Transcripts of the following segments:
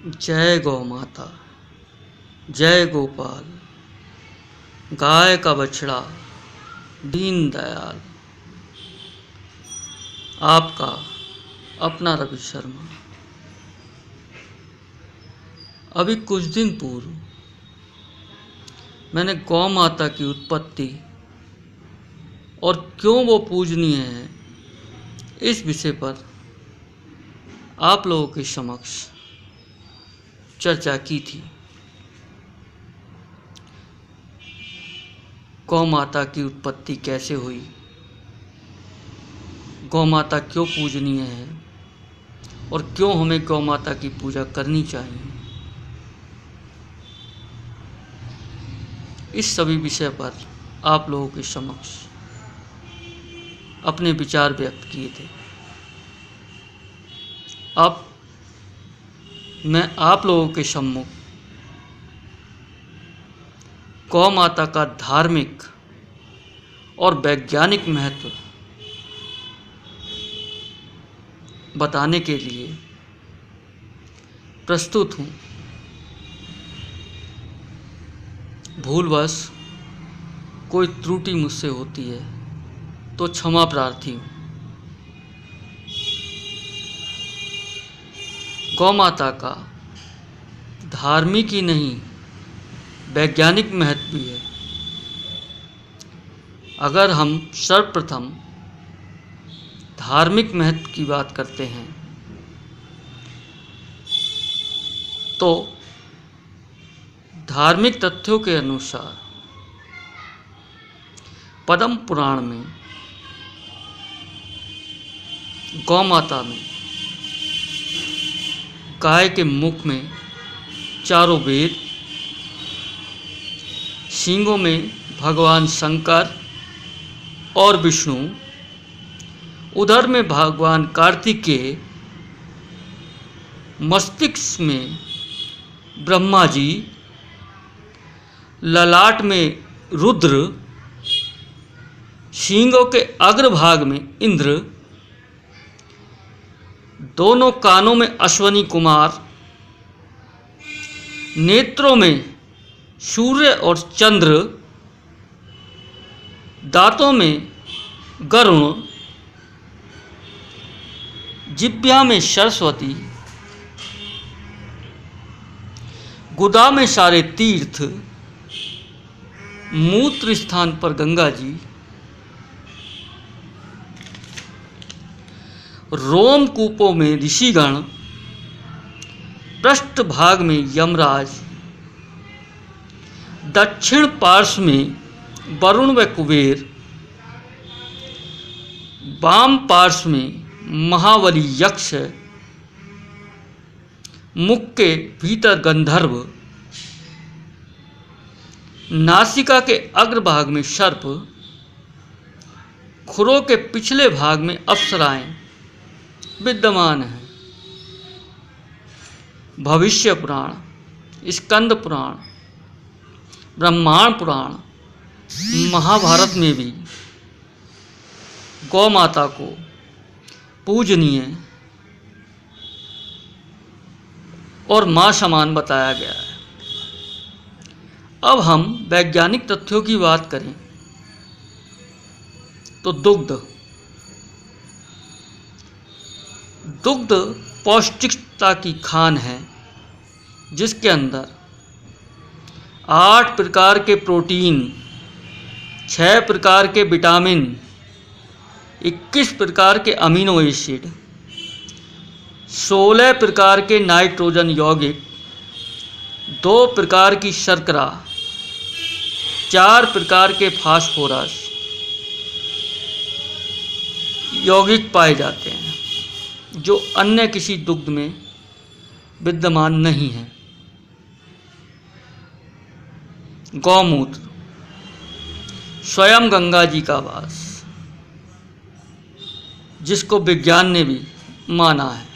जय गौ माता, जय गोपाल, गाय का बछड़ा, दीन दयाल। आपका अपना रवि शर्मा। अभी कुछ दिन पूर्व मैंने गौ माता की उत्पत्ति और क्यों वो पूजनीय है, इस विषय पर आप लोगों के समक्ष चर्चा की थी। गौ माता की उत्पत्ति कैसे हुई, गौ माता क्यों पूजनीय है और क्यों हमें गौ माता की पूजा करनी चाहिए, इस सभी विषय पर आप लोगों के समक्ष अपने विचार व्यक्त किए थे। अब मैं आप लोगों के सम्मुख गौ माता का धार्मिक और वैज्ञानिक महत्व बताने के लिए प्रस्तुत हूँ। भूलवश कोई त्रुटि मुझसे होती है तो क्षमा प्रार्थी हूँ। गौ माता का धार्मिक ही नहीं, वैज्ञानिक महत्व भी है। अगर हम सर्वप्रथम धार्मिक महत्व की बात करते हैं तो धार्मिक तथ्यों के अनुसार पद्म पुराण में गौ माता में गाय के मुख में चारों वेद, सींगों में भगवान शंकर और विष्णु, उधर में भगवान कार्तिकेय, मस्तिष्क में ब्रह्मा जी, ललाट में रुद्र, सींगों के अग्रभाग में इंद्र, दोनों कानों में अश्वनी कुमार, नेत्रों में सूर्य और चंद्र, दांतों में गरुण, जिह्वा में सरस्वती, गुदा में सारे तीर्थ, मूत्र स्थान पर गंगा जी, रोमकूपों में ऋषिगण, पृष्ठ भाग में यमराज, दक्षिण पार्श्व में वरुण व कुबेर, वाम पार्श्व में महाबली यक्ष, मुख के भीतर गंधर्व, नासिका के अग्रभाग में सर्प, खुरों के पिछले भाग में अप्सराएं विद्यमान हैं। भविष्य पुराण, स्कंद पुराण, ब्रह्मांड पुराण, महाभारत में भी गौ माता को पूजनीय और मां समान बताया गया है। अब हम वैज्ञानिक तथ्यों की बात करें तो दुग्ध पौष्टिकता की खान है, जिसके अंदर 8 प्रकार के प्रोटीन, 6 प्रकार के विटामिन, 21 प्रकार के अमीनो एसिड, 16 प्रकार के नाइट्रोजन यौगिक, 2 प्रकार की शर्करा, 4 प्रकार के फास्फोरस यौगिक पाए जाते हैं, जो अन्य किसी दुग्ध में विद्यमान नहीं है। गौमूत्र स्वयं गंगा जी का वास, जिसको विज्ञान ने भी माना है,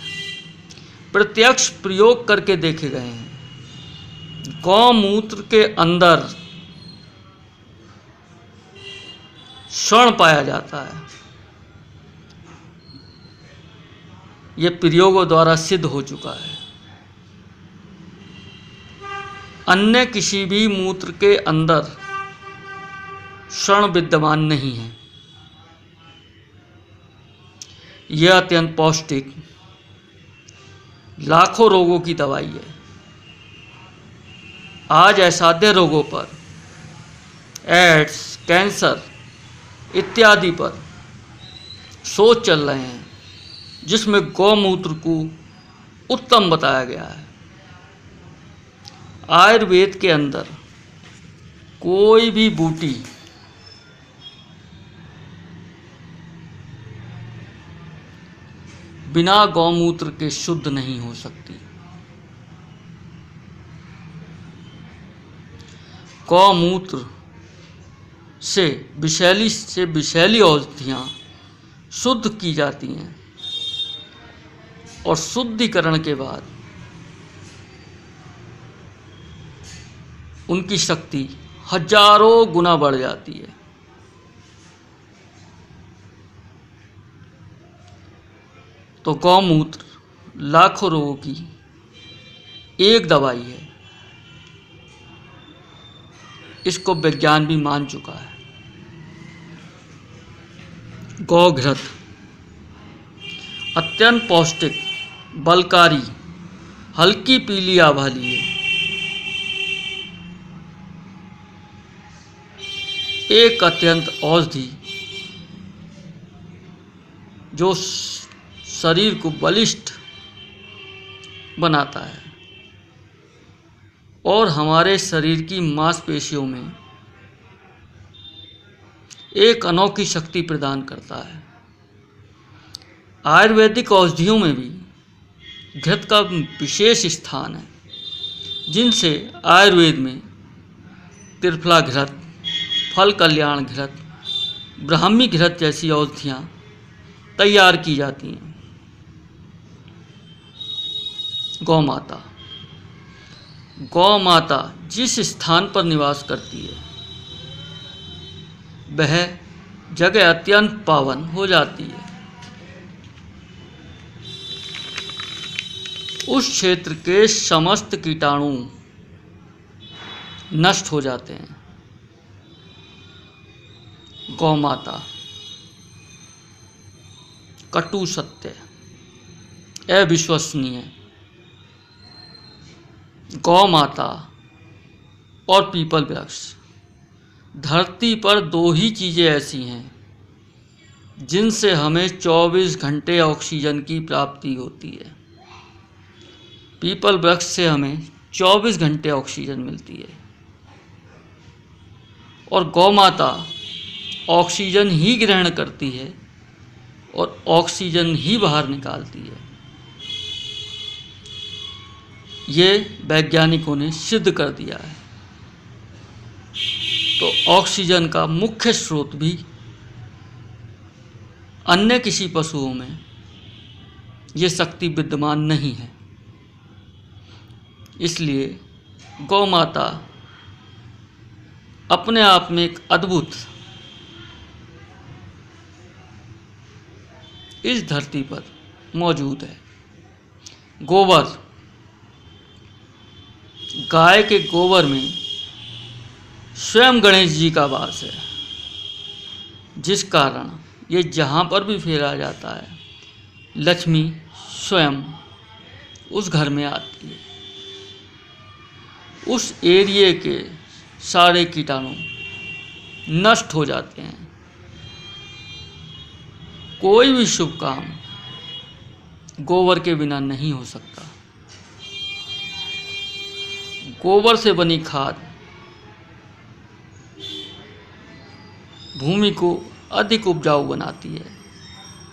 प्रत्यक्ष प्रयोग करके देखे गए हैं। गौमूत्र के अंदर स्वर्ण पाया जाता है। ये प्रयोगों द्वारा सिद्ध हो चुका है। अन्य किसी भी मूत्र के अंदर क्षण विद्यमान नहीं है। यह अत्यंत पौष्टिक लाखों रोगों की दवाई है। आज असाध्य रोगों पर, एड्स, कैंसर इत्यादि पर शोध चल रहे हैं, जिसमें गौमूत्र को उत्तम बताया गया है। आयुर्वेद के अंदर कोई भी बूटी बिना गौमूत्र के शुद्ध नहीं हो सकती। गौमूत्र से विषैली औषधियाँ शुद्ध की जाती हैं और शुद्धिकरण के बाद उनकी शक्ति हजारों गुना बढ़ जाती है। तो गौमूत्र लाखों रोगों की एक दवाई है। इसको विज्ञान भी मान चुका है। गौघृत अत्यंत पौष्टिक, बलकारी, हल्की पीली आभा लिए एक अत्यंत औषधि जो शरीर को बलिष्ठ बनाता है और हमारे शरीर की मांसपेशियों में एक अनोखी शक्ति प्रदान करता है। आयुर्वेदिक औषधियों में भी घृत का विशेष स्थान है, जिनसे आयुर्वेद में त्रिफला घृत, फल कल्याण घृत, ब्राह्मी घृत जैसी औषधियाँ तैयार की जाती हैं। गौमाता जिस स्थान पर निवास करती है वह जगह अत्यंत पावन हो जाती है। उस क्षेत्र के समस्त कीटाणु नष्ट हो जाते हैं। गौमाता कटु सत्य, अविश्वसनीय। गौमाता और पीपल वृक्ष, धरती पर दो ही चीज़ें ऐसी हैं जिनसे हमें 24 घंटे ऑक्सीजन की प्राप्ति होती है। पीपल वृक्ष से हमें 24 घंटे ऑक्सीजन मिलती है और गौमाता ऑक्सीजन ही ग्रहण करती है और ऑक्सीजन ही बाहर निकालती है। ये वैज्ञानिकों ने सिद्ध कर दिया है। तो ऑक्सीजन का मुख्य स्रोत भी अन्य किसी पशुओं में ये शक्ति विद्यमान नहीं है। इसलिए गौमाता अपने आप में एक अद्भुत इस धरती पर मौजूद है। गोबर, गाय के गोबर में स्वयं गणेश जी का वास है, जिस कारण ये जहाँ पर भी फेरा जाता है लक्ष्मी स्वयं उस घर में आती है। उस एरिए के सारे कीटाणु नष्ट हो जाते हैं। कोई भी शुभ काम गोबर के बिना नहीं हो सकता। गोबर से बनी खाद भूमि को अधिक उपजाऊ बनाती है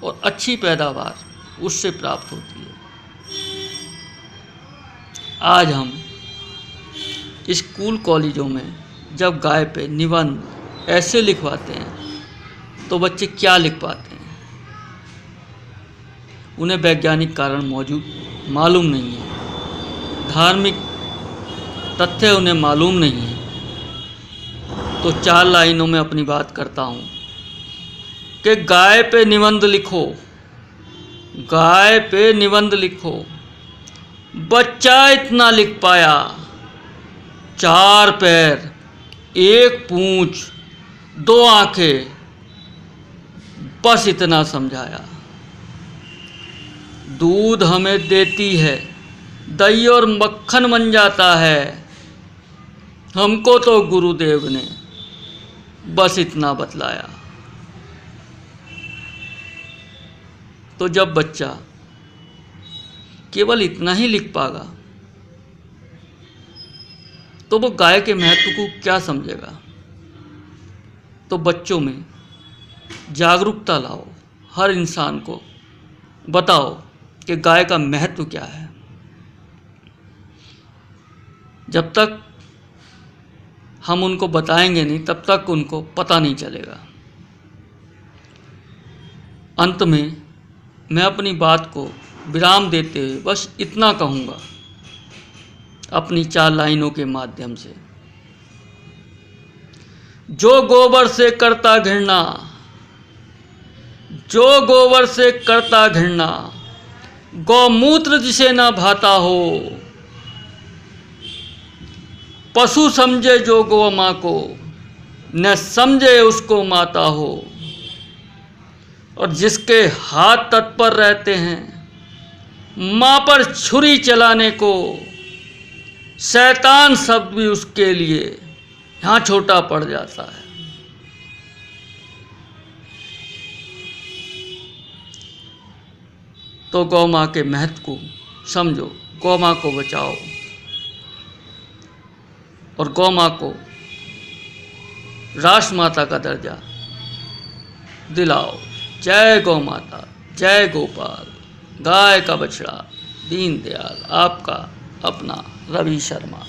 और अच्छी पैदावार उससे प्राप्त होती है। आज हम स्कूल कॉलेजों में जब गाय पे निबंध ऐसे लिखवाते हैं तो बच्चे क्या लिख पाते हैं? उन्हें वैज्ञानिक कारण मालूम नहीं है, धार्मिक तथ्य उन्हें मालूम नहीं है। तो 4 लाइनों में अपनी बात करता हूँ कि गाय पे निबंध लिखो, गाय पे निबंध लिखो। बच्चा इतना लिख पाया 4 पैर, 1 पूंछ, 2 आंखें, बस इतना समझाया। दूध हमें देती है, दही और मक्खन बन जाता है, हमको तो गुरुदेव ने बस इतना बतलाया। तो जब बच्चा केवल इतना ही लिख पागा तो वो गाय के महत्व को क्या समझेगा। तो बच्चों में जागरूकता लाओ, हर इंसान को बताओ कि गाय का महत्व क्या है। जब तक हम उनको बताएंगे नहीं तब तक उनको पता नहीं चलेगा। अंत में मैं अपनी बात को विराम देते हुए बस इतना कहूँगा अपनी 4 लाइनों के माध्यम से। जो गोबर से करता घृणा, जो गोबर से करता घृणा, गौमूत्र जिसे ना भाता हो, पशु समझे जो गौ माँ को, न समझे उसको माता हो। और जिसके हाथ तत्पर रहते हैं माँ पर छुरी चलाने को, शैतान शब्द भी उसके लिए यहाँ छोटा पड़ जाता है। तो गौ माँ के महत्व को समझो, गौ माँ को बचाओ और गौ माँ को राष्ट्र माता का दर्जा दिलाओ। जय गौ माता, जय गोपाल, गाय का बछड़ा, दीनदयाल। आपका अपना रवि शर्मा।